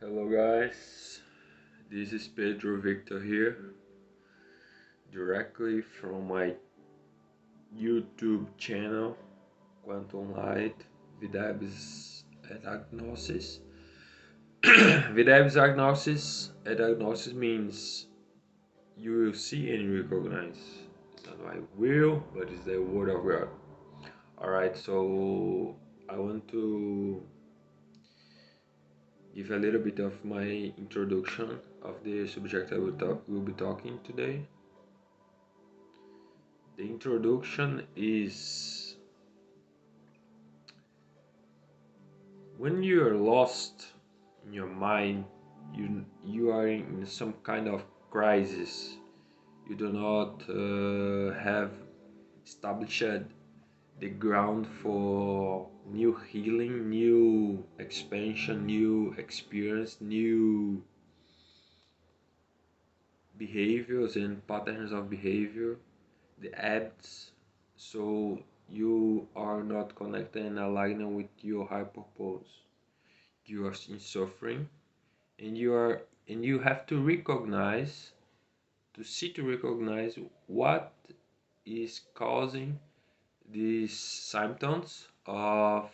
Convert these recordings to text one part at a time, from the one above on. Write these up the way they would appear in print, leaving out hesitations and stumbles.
Hello guys, this is Pedro Victor here, directly from my YouTube channel, Quantum Light, Videbs Diagnosis. Videbs Diagnosis, diagnosis means you will see and recognize. It's not my will, but it's the word of God. Alright, so I want to give a little bit of my introduction of the subject I will be talking today. The introduction is when you are lost in your mind, you are in some kind of crisis. You do not have established the ground for new healing, new expansion, new experience, new behaviors and patterns of behavior, the habits, so you are not connected and aligned with your high purpose. You are in suffering, and you have to recognize, to recognize what is causing these symptoms of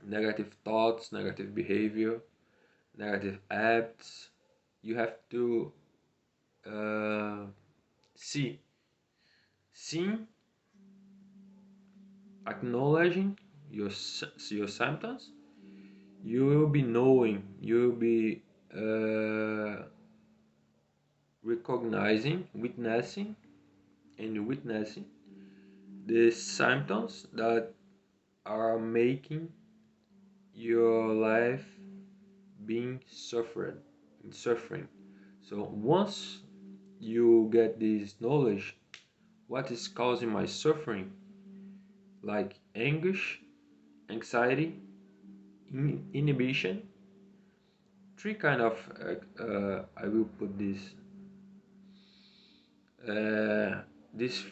negative thoughts, negative behavior, negative habits. You have to uh, see, seeing, acknowledging your symptoms. You will be knowing, you will be recognizing, witnessing the symptoms that are making your life being suffering. So once you get this knowledge, what is causing my suffering, like anguish, anxiety, inhibition, three kind of I will put this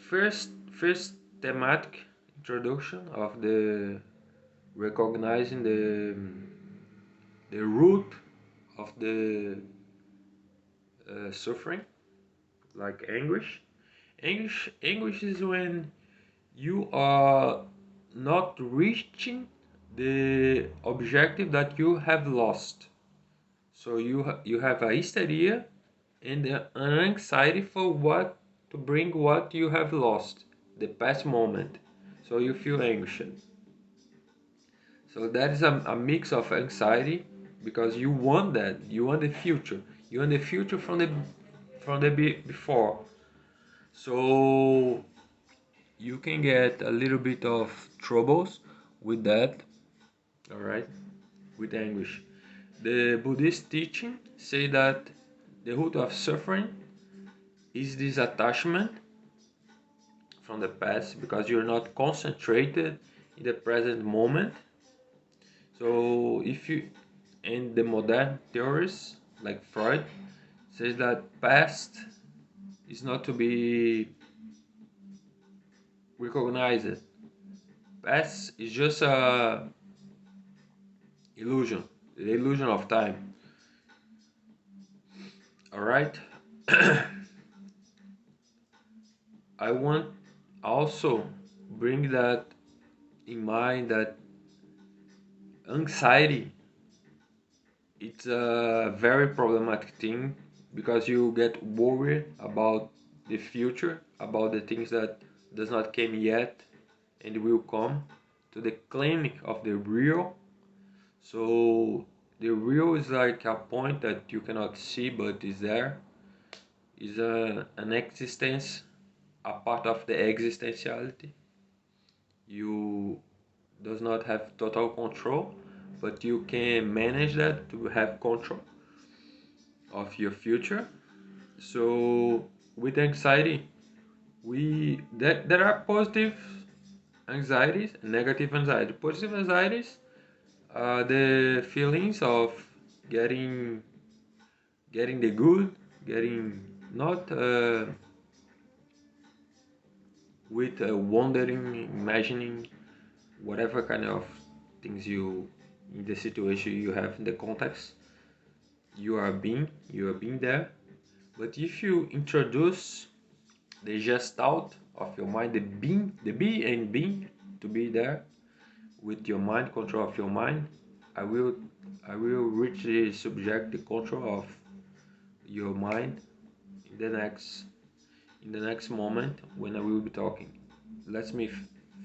first thematic introduction of the recognizing the root of the suffering, like anguish. Anguish is when you are not reaching the objective that you have lost. So you have a hysteria and an anxiety for what to bring what you have lost, the past moment. So you feel anxious. So that is a mix of anxiety because you want that, you want the future, you want the future from the before. So you can get a little bit of troubles with that, all right, with anguish. The Buddhist teaching say that the root of suffering is this attachment from the past because you're not concentrated in the present moment. So if you, and the modern theorists like Freud says that past is not to be recognized. Past is just a illusion, the illusion of time. All right. I want also bring that in mind that anxiety, it's a very problematic thing because you get worried about the future, about the things that does not came yet and will come, to the clinic of the real. So the real is like a point that you cannot see but is there, is an existence, a part of the existentiality. You does not have total control, but you can manage that to have control of your future. So with anxiety, we that there are positive anxieties and negative anxiety. Positive anxieties are the feelings of getting getting the good, getting not with wondering, imagining whatever kind of things you in the situation you have in the context. you are being there. But if you introduce the gestalt of your mind, the be and being to be there with your mind, control of your mind, I will I will reach the subject, the control of your mind in the next moment when I will be talking. Let me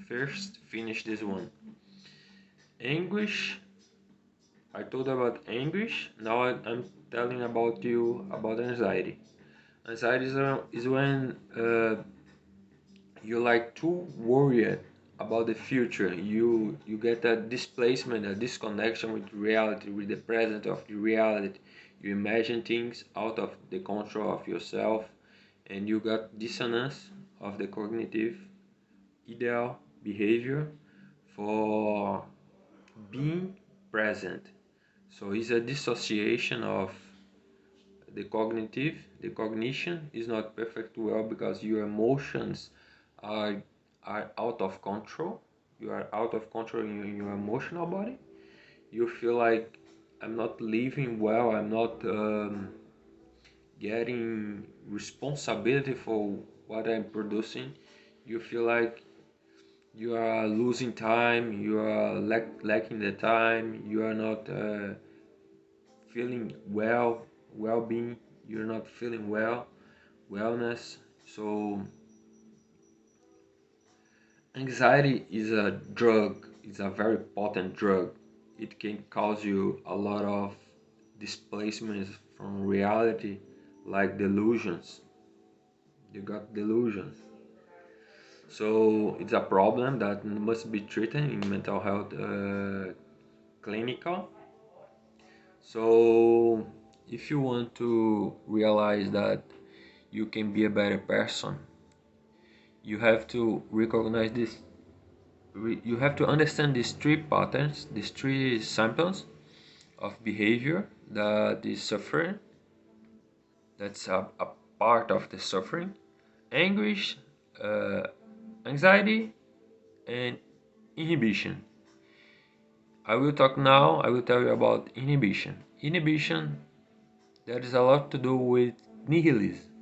first finish this one. Anguish. I told about anguish. Now I'm telling about you about anxiety. Anxiety is when you like too worried about the future. You get a displacement, a disconnection with reality, with the present of the reality. You imagine things out of the control of yourself, and you got dissonance of the cognitive ideal behavior for being present. So it's a dissociation of the cognition is not perfect well because your emotions are are out of control. You are out of control in your emotional body. You feel like I'm not living well, I'm not getting responsibility for what I'm producing. You feel like you are losing time, you are lacking the time, you are not feeling well-being, you're not feeling wellness. So anxiety is a drug, it's a very potent drug. It can cause you a lot of displacements from reality, like delusions. You got delusions. So it's a problem that must be treated in mental health clinical. So if you want to realize that you can be a better person, you have to recognize this. You have to understand these three patterns, these three samples of behavior that is suffering. That's a part of the suffering: anguish, uh, anxiety, and inhibition. I will talk now. I will tell you about inhibition. Inhibition, that is a lot to do with nihilism,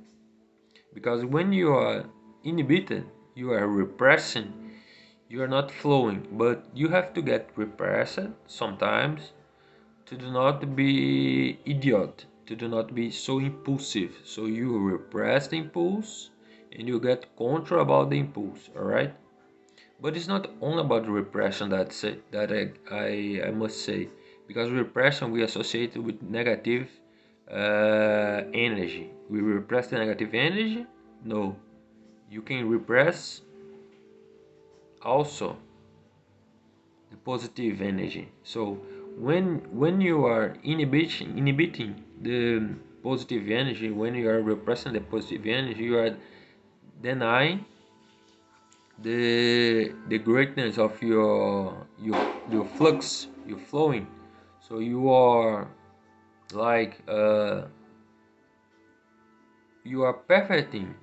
because when you are inhibited, you are repressing, you are not flowing, but you have to get repressed sometimes to do not be idiot, to do not be so impulsive. So you repress the impulse and you get control about the impulse, all right? But it's not only about repression that I must say, because repression we associate with negative energy. We repress the negative energy. No, you can repress also the positive energy. So when you are inhibiting the positive energy, when you are repressing the positive energy, you are denying the greatness of your flux, your flowing. So you are like you are perfecting.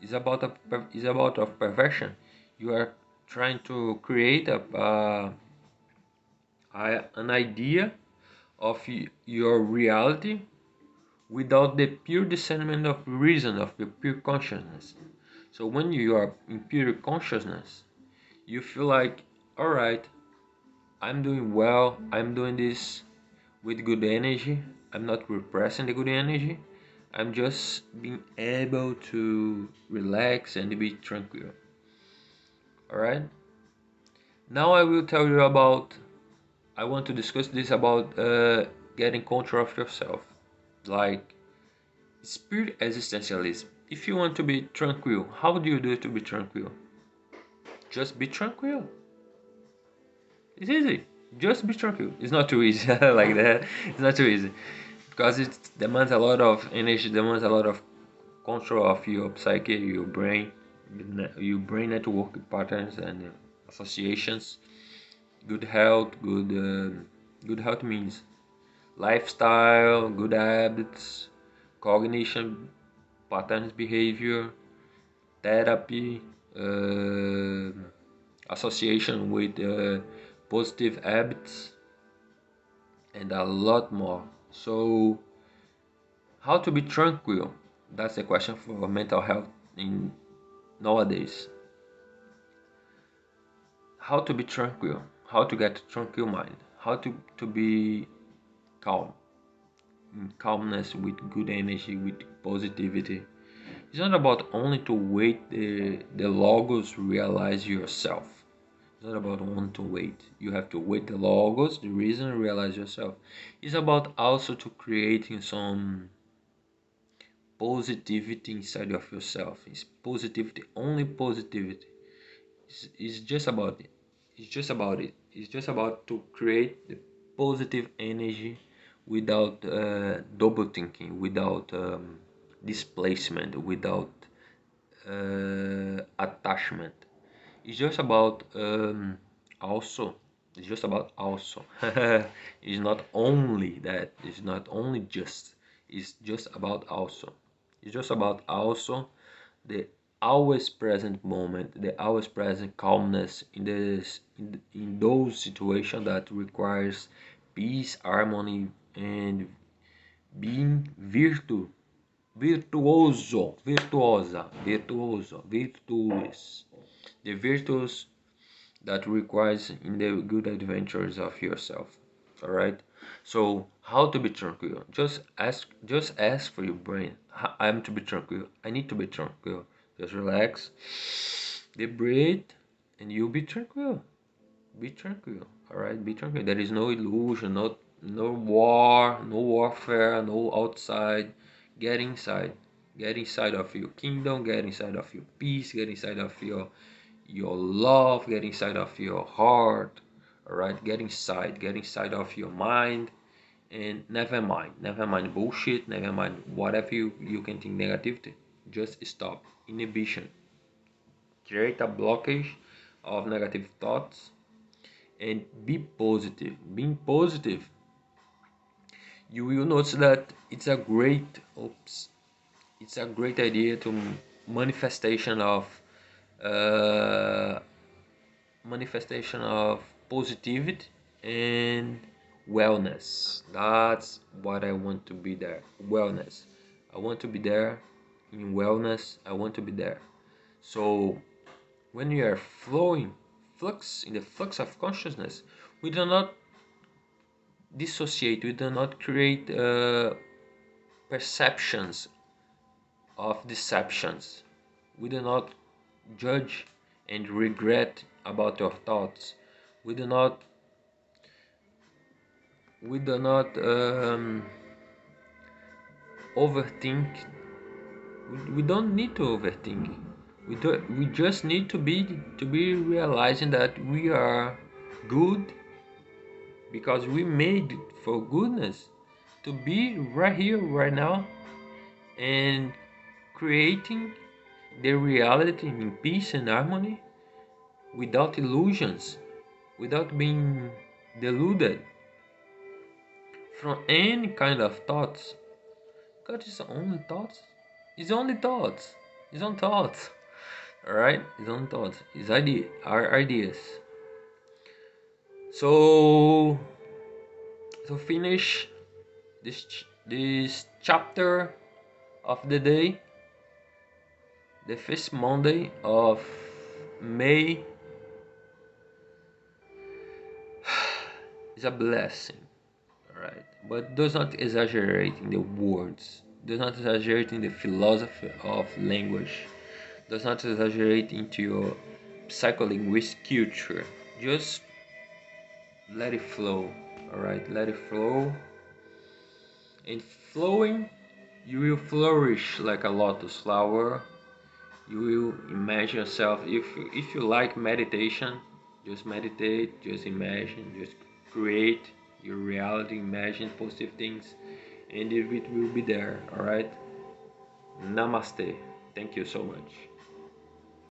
It's about of perfection. You are trying to create an idea of your reality without the pure discernment of reason, of the pure consciousness. So when you are in pure consciousness, you feel like, all right, I'm doing well, I'm doing this with good energy, I'm not repressing the good energy, I'm just being able to relax and be tranquil. All right, now I will tell you about, I want to discuss this about getting control of yourself, like spirit existentialism. If you want to be tranquil, how do you do to be tranquil? Just be tranquil. It's easy. Just be tranquil. It's not too easy like that. It's not too easy because it demands a lot of energy, demands a lot of control of your psyche, your brain network patterns and associations. Good health, good health means lifestyle, good habits, cognition, patterns, behavior, therapy, uh, association with positive habits, and a lot more. So, how to be tranquil? That's the question for mental health in nowadays. How to be tranquil? How to get a tranquil mind? How to be calm? Calmness with good energy, with positivity. It's not about only to wait the logos realize yourself. It's not about only to wait. You have to wait the logos, the reason realize yourself. It's about also to creating some positivity inside of yourself. It's positivity, only positivity. It's just about it. It's just about it. It's just about to create the positive energy without double thinking, without displacement, without attachment. It's just about also. It's just about also. It's not only that. It's not only just. It's just about also. It's just about also the always present moment, the always present calmness in in those situations that requires peace, harmony, and being virtuous, the virtues that requires in the good adventures of yourself. All right. So how to be tranquil? Just ask for your brain. I'm to be tranquil. I need to be tranquil. Just relax, deep breathe, and you'll be tranquil. Be tranquil. All right. Be tranquil. There is no illusion. No war. No warfare. No outside. Get inside. Get inside of your kingdom. Get inside of your peace. Get inside of your love, get inside of your heart, all right, get inside of your mind, and never mind bullshit, never mind whatever you can think negativity. Just stop inhibition, create a blockage of negative thoughts, and be positive. Being positive, you will notice that it's a great idea to manifestation of uh, manifestation of positivity and wellness. That's what I want to be there. Wellness. I want to be there in wellness. I want to be there. So when we are flowing, flux in the flux of consciousness, we do not dissociate. We do not create perceptions of deceptions. We do not judge and regret about your thoughts. We do not overthink. We don't need to overthink. We just need to be realizing that we are good because we made it for goodness to be right here right now and creating the reality in peace and harmony without illusions, without being deluded from any kind of thoughts. God is only thoughts. It's only thoughts. It's on thoughts. Alright? It's on thoughts. It's our ideas. So to finish this chapter of the day, the first Monday of May is a blessing. Alright? But does not exaggerate in the words. Does not exaggerate in the philosophy of language. Does not exaggerate into your psycholinguistic culture. Just let it flow. Alright, let it flow. And flowing, you will flourish like a lotus flower. You will imagine yourself. If you like meditation, just meditate, just imagine, just create your reality, imagine positive things, and it will be there. Alright. Namaste. Thank you so much.